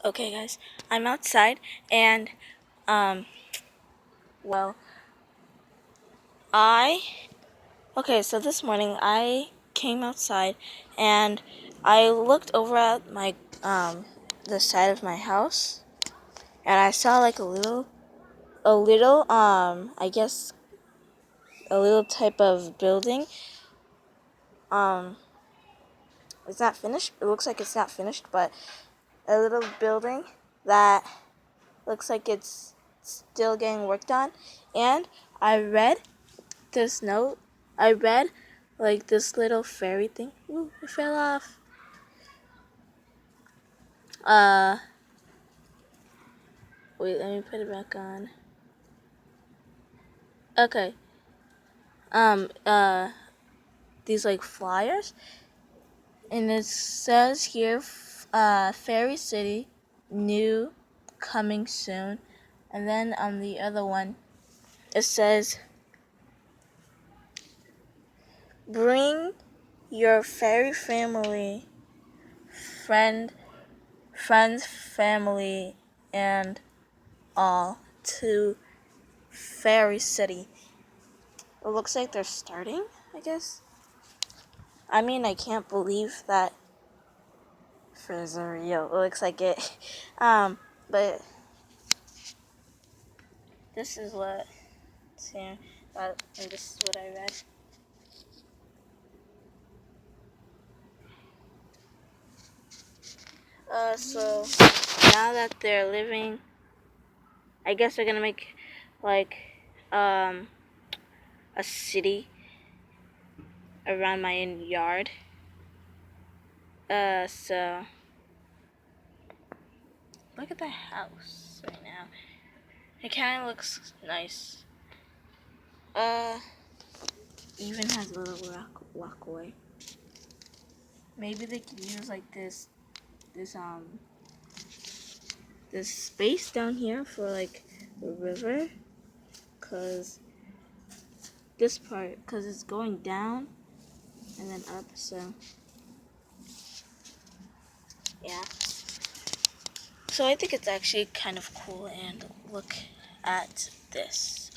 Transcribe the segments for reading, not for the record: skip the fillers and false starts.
Okay, guys, I'm outside, and well, I so this morning I came outside, and I looked over at my the side of my house, and I saw like I guess a little type of building. Um, it's not finished. It looks like it's not finished, but a little building that looks like it's still getting worked on. And I read this note. I read like this little fairy thing. Ooh, it fell off. Wait, let me put it back on. Okay. Um, uh, these like flyers, and it says here, Fairy City, new, coming soon. And then on the other one, it says, bring your fairy family, friends, family, and all to Fairy City. It looks like they're starting, I guess. I mean, I can't believe that for real. It looks like it. But this is what's here. And this is what I read. So now that they're living, I guess they're gonna make like a city around my yard. So look at the house right now. It kind of looks nice. Even has a little walkway. Maybe they could use like this space down here for like the river, cause it's going down and then up. So yeah. So I think it's actually kind of cool. And look at this.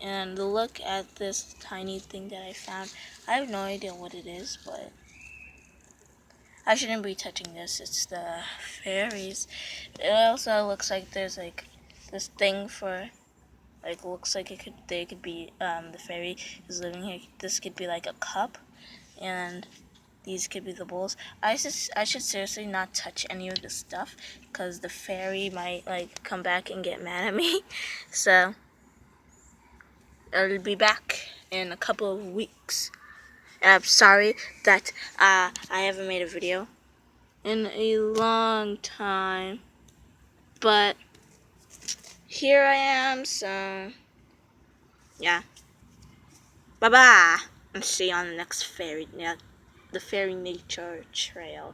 And look at this tiny thing that I found. I have no idea what it is, but I shouldn't be touching this. It's the fairies. It also looks like there's like this thing for like, looks like they could be the fairy is living here. This could be like a cup, and these could be the bowls. I should seriously not touch any of this stuff, because the fairy might like come back and get mad at me. So I'll be back in a couple of weeks. I'm sorry that I haven't made a video in a long time, but here I am. So yeah, bye bye, and see you on the next the fairy nature trail.